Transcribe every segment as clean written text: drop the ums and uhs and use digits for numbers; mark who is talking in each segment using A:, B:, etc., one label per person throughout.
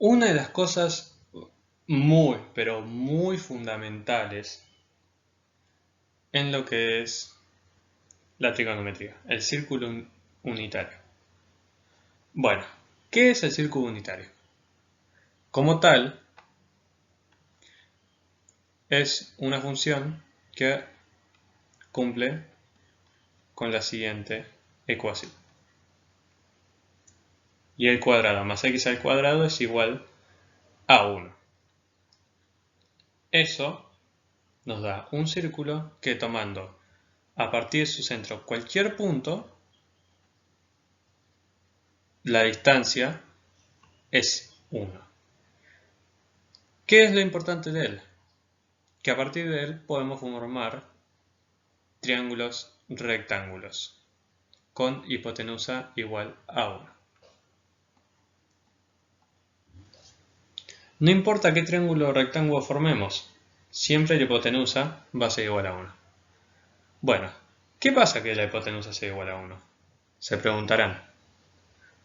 A: Una de las cosas muy, pero muy fundamentales en lo que es la trigonometría, el círculo unitario. Bueno, ¿qué es el círculo unitario? Como tal, es una función que cumple con la siguiente ecuación. Y el cuadrado más x al cuadrado es igual a 1. Eso nos da un círculo que, tomando a partir de su centro cualquier punto, la distancia es 1. ¿Qué es lo importante de él? Que a partir de él podemos formar triángulos rectángulos con hipotenusa igual a 1. No importa qué triángulo o rectángulo formemos, siempre la hipotenusa va a ser igual a 1. Bueno, ¿qué pasa que la hipotenusa sea igual a 1? Se preguntarán.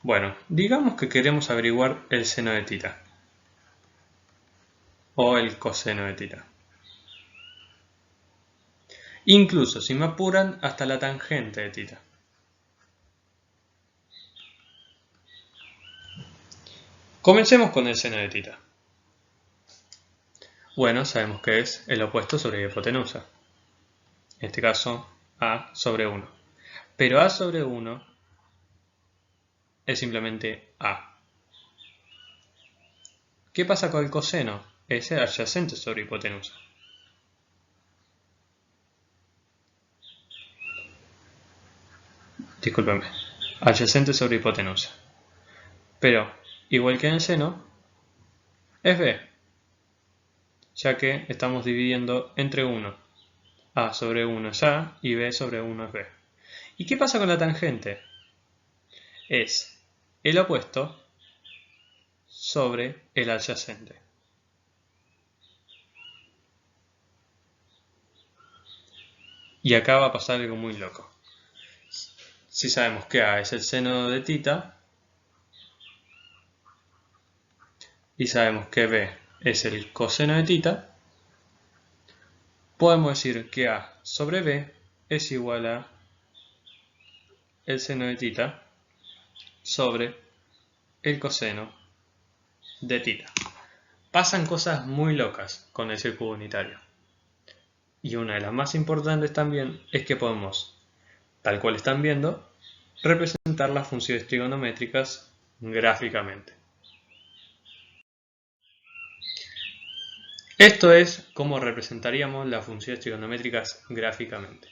A: Bueno, digamos que queremos averiguar el seno de tita o el coseno de tita. Incluso, si me apuran, hasta la tangente de tita. Comencemos con el seno de tita. Bueno, sabemos que es el opuesto sobre la hipotenusa. En este caso, a sobre 1. Pero a sobre 1 es simplemente a. ¿Qué pasa con el coseno? Es el adyacente sobre hipotenusa. Discúlpeme. Adyacente sobre hipotenusa. Pero, igual que en el seno, es b, ya que estamos dividiendo entre 1. A sobre 1 es a y b sobre 1 es b. ¿Y qué pasa con la tangente? Es el opuesto sobre el adyacente. Y acá va a pasar algo muy loco. Si sabemos que a es el seno de tita y sabemos que b es el coseno de tita, podemos decir que a sobre b es igual a el seno de tita sobre el coseno de tita. Pasan cosas muy locas con el círculo unitario. Y una de las más importantes también es que podemos, tal cual están viendo, representar las funciones trigonométricas gráficamente. Esto es cómo representaríamos las funciones trigonométricas gráficamente.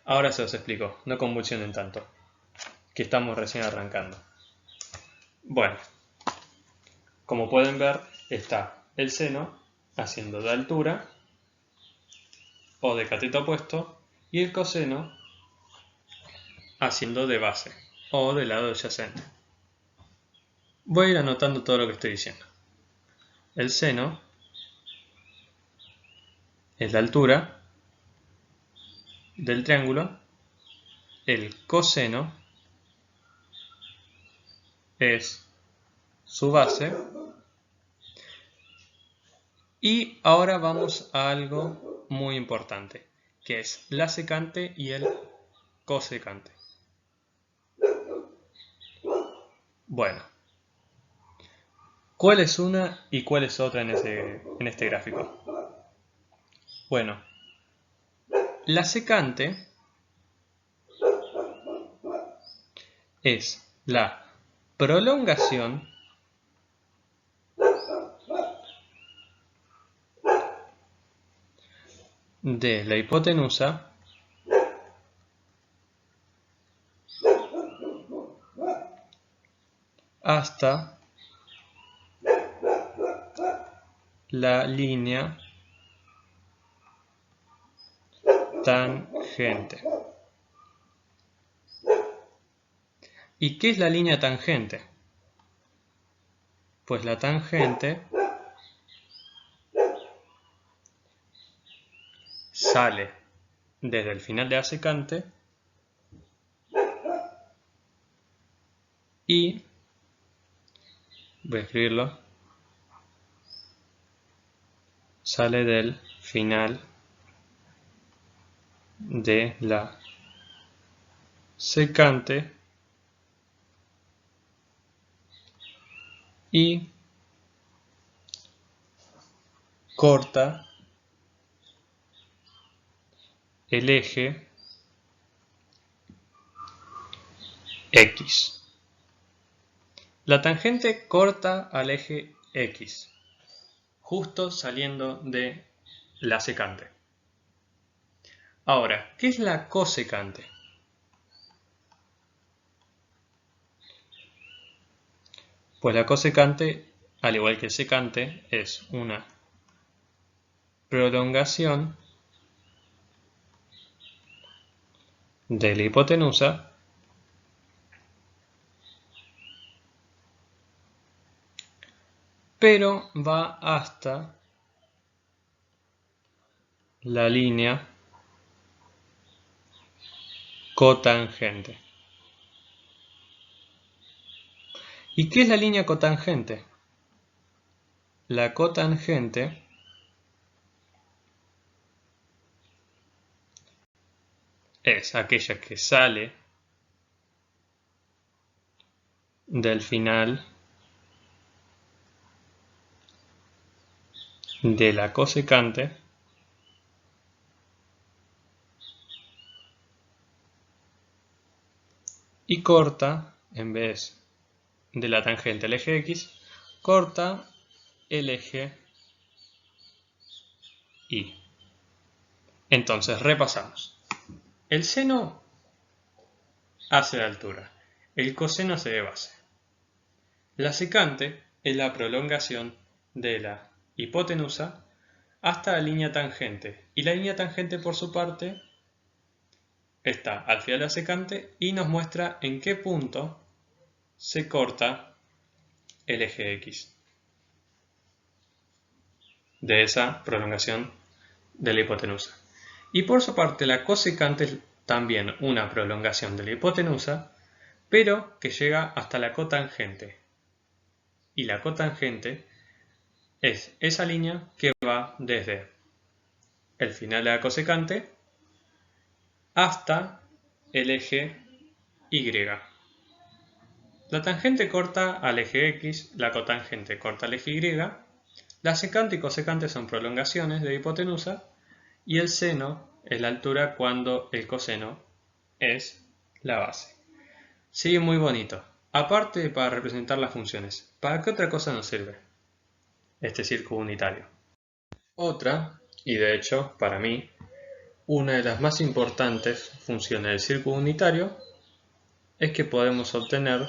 A: Ahora se os explico, no convulsionen tanto, que estamos recién arrancando. Bueno, como pueden ver, está el seno haciendo de altura o de cateto opuesto y el coseno haciendo de base o de lado adyacente. Voy a ir anotando todo lo que estoy diciendo. El seno es la altura del triángulo, el coseno es su base y ahora vamos a algo muy importante, que es la secante y el cosecante. Bueno, ¿cuál es una y cuál es otra en este gráfico? Bueno, la secante es la prolongación de la hipotenusa hasta la línea tangente. ¿Y qué es la línea tangente? Pues la tangente sale desde el final de la secante y, voy a escribirlo, sale del final de la secante y corta el eje X. La tangente corta al eje X, justo saliendo de la secante. Ahora, ¿qué es la cosecante? Pues la cosecante, al igual que el secante, es una prolongación de la hipotenusa pero va hasta la línea cotangente. ¿Y qué es la línea cotangente? La cotangente es aquella que sale del final de la cosecante y corta, en vez de la tangente al eje X, corta el eje Y. Entonces, repasamos. El seno hace de altura, el coseno hace de base. La secante es la prolongación de la hipotenusa hasta la línea tangente, y la línea tangente por su parte está al final de la secante y nos muestra en qué punto se corta el eje X de esa prolongación de la hipotenusa. Y por su parte la cosecante es también una prolongación de la hipotenusa, pero que llega hasta la cotangente. Y la cotangente es esa línea que va desde el final de la cosecante hasta el eje Y. La tangente corta al eje X, la cotangente corta al eje Y, la secante y cosecante son prolongaciones de hipotenusa y el seno es la altura cuando el coseno es la base. Sigue muy bonito. Aparte para representar las funciones, ¿para qué otra cosa nos sirve este círculo unitario? Otra, y de hecho para mí, una de las más importantes funciones del círculo unitario es que podemos obtener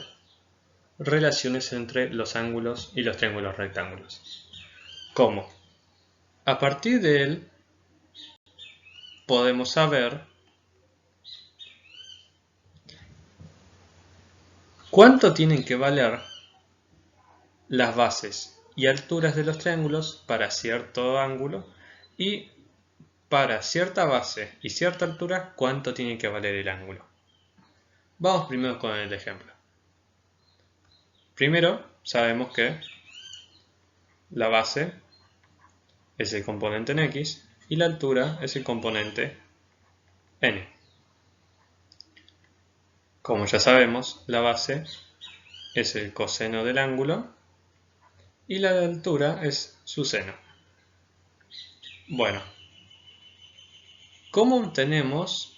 A: relaciones entre los ángulos y los triángulos rectángulos. ¿Cómo? A partir de él podemos saber cuánto tienen que valer las bases y alturas de los triángulos para cierto ángulo y para cierta base y cierta altura cuánto tiene que valer el ángulo. Vamos primero con el ejemplo. Primero sabemos que la base es el componente en X y la altura es el componente N. Como ya sabemos, la base es el coseno del ángulo y la altura es su seno. Bueno, ¿cómo obtenemos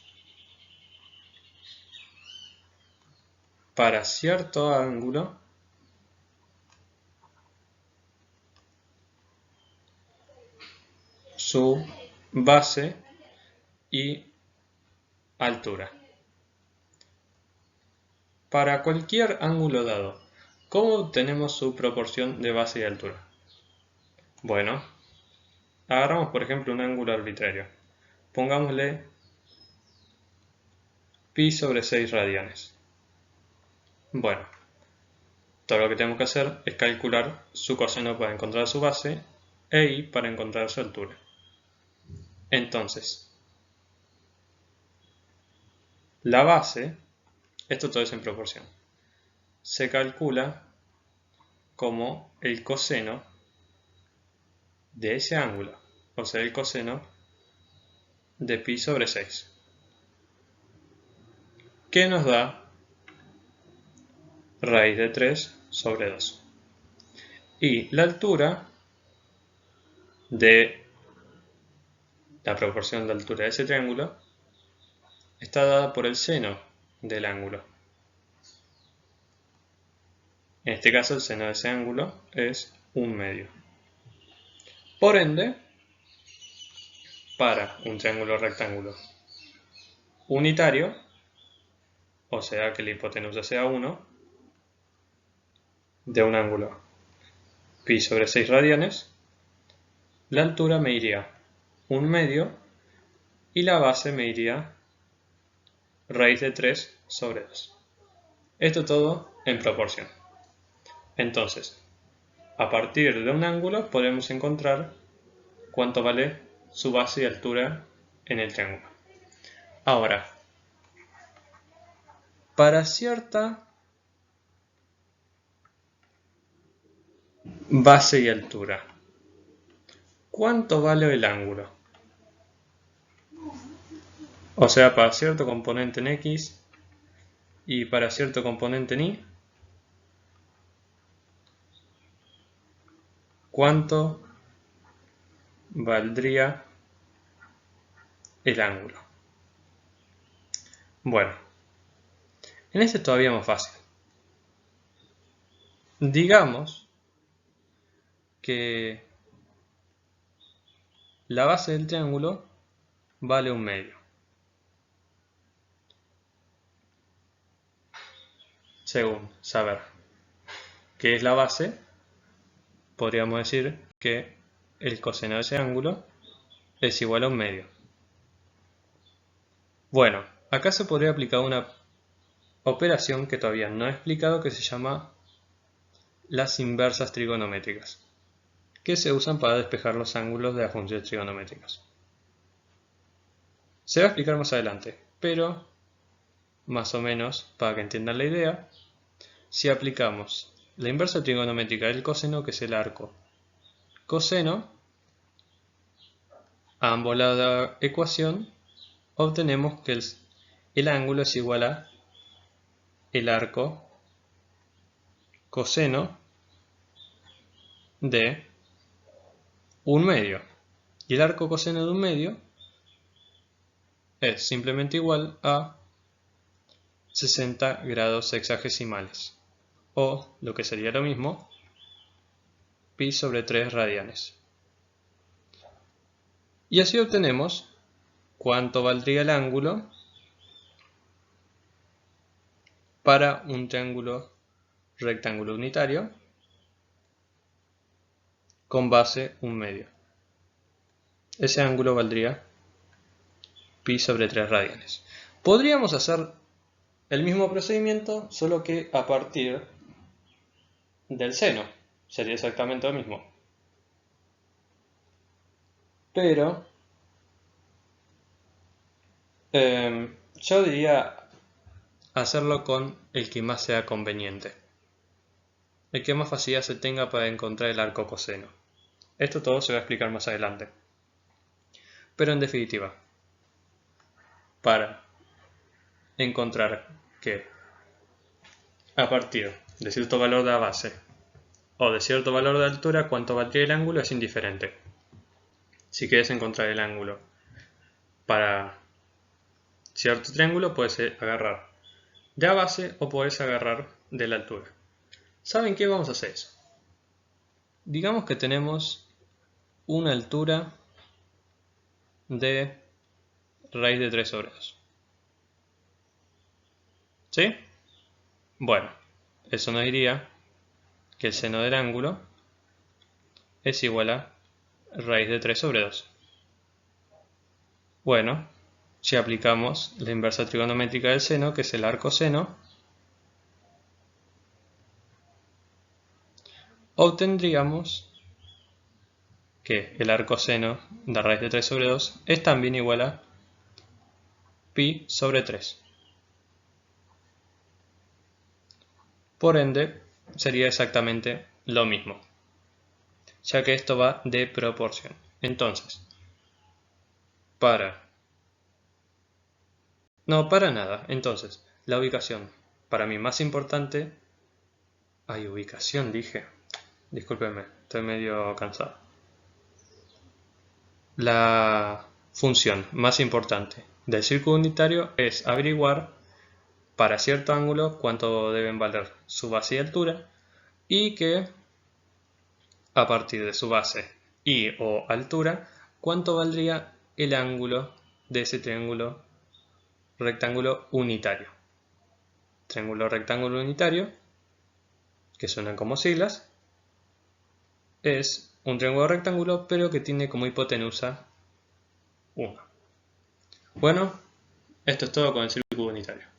A: para cierto ángulo su base y altura? Para cualquier ángulo dado, ¿cómo obtenemos su proporción de base y altura? Bueno, agarramos por ejemplo un ángulo arbitrario. Pongámosle pi sobre 6 radianes. Bueno, todo lo que tenemos que hacer es calcular su coseno para encontrar su base e y para encontrar su altura. Entonces, la base, esto todo es en proporción, se calcula como el coseno de ese ángulo. o sea, el coseno de pi sobre 6, que nos da raíz de 3 sobre 2. Y la altura de la proporción de altura de ese triángulo está dada por el seno del ángulo. En este caso el seno de ese ángulo es 1/2. Por ende, para un triángulo rectángulo unitario, o sea que la hipotenusa sea 1, de un ángulo pi sobre 6 radianes, la altura me iría 1/2 y la base me iría raíz de 3 sobre 2. Esto todo en proporción. Entonces, a partir de un ángulo podemos encontrar cuánto vale su base y altura en el triángulo. Ahora, para cierta base y altura, ¿cuánto vale el ángulo? O sea, para cierto componente en X y para cierto componente en Y, ¿cuánto valdría el ángulo? Bueno, en este es todavía más fácil. Digamos que la base del triángulo vale 1/2. Según saber qué es la base, podríamos decir que el coseno de ese ángulo es igual a 1/2. Bueno, acá se podría aplicar una operación que todavía no he explicado que se llama las inversas trigonométricas, que se usan para despejar los ángulos de las funciones trigonométricas. Se va a explicar más adelante, pero más o menos para que entiendan la idea, si aplicamos la inversa trigonométrica del coseno, que es el arco coseno, a ambos lados de la ecuación, obtenemos que el ángulo es igual a el arco coseno de 1/2. Y el arco coseno de 1/2 es simplemente igual a 60 grados sexagesimales, o lo que sería lo mismo, pi sobre 3 radianes. Y así obtenemos cuánto valdría el ángulo para un triángulo rectángulo unitario con base 1/2. Ese ángulo valdría pi sobre 3 radianes. Podríamos hacer el mismo procedimiento, solo que a partir del seno. Sería exactamente lo mismo. Pero yo diría hacerlo con el que más sea conveniente. El que más facilidad se tenga para encontrar el arco coseno. Esto todo se va a explicar más adelante. Pero en definitiva, para encontrar que a partir de cierto valor de la base o de cierto valor de altura, cuánto valdría el ángulo es indiferente. Si quieres encontrar el ángulo para cierto triángulo, puedes agarrar de la base o puedes agarrar de la altura. ¿Saben qué? Vamos a hacer eso. Digamos que tenemos una altura de raíz de 3 sobre 2. ¿Sí? Bueno, eso nos diría que el seno del ángulo es igual a raíz de 3 sobre 2. Bueno, si aplicamos la inversa trigonométrica del seno, que es el arco seno, obtendríamos que el arco seno de raíz de 3 sobre 2 es también igual a pi sobre 3. Por ende, sería exactamente lo mismo. ya que esto va de proporción. Entonces, para nada. Entonces, la ubicación para mí más importante... ubicación dije. Discúlpenme, estoy medio cansado. La función más importante del círculo unitario es averiguar para cierto ángulo cuánto deben valer su base y altura, y que a partir de su base y o altura, cuánto valdría el ángulo de ese triángulo rectángulo unitario. Triángulo rectángulo unitario, que suenan como siglas, es un triángulo rectángulo pero que tiene como hipotenusa 1. Bueno, esto es todo con el círculo unitario.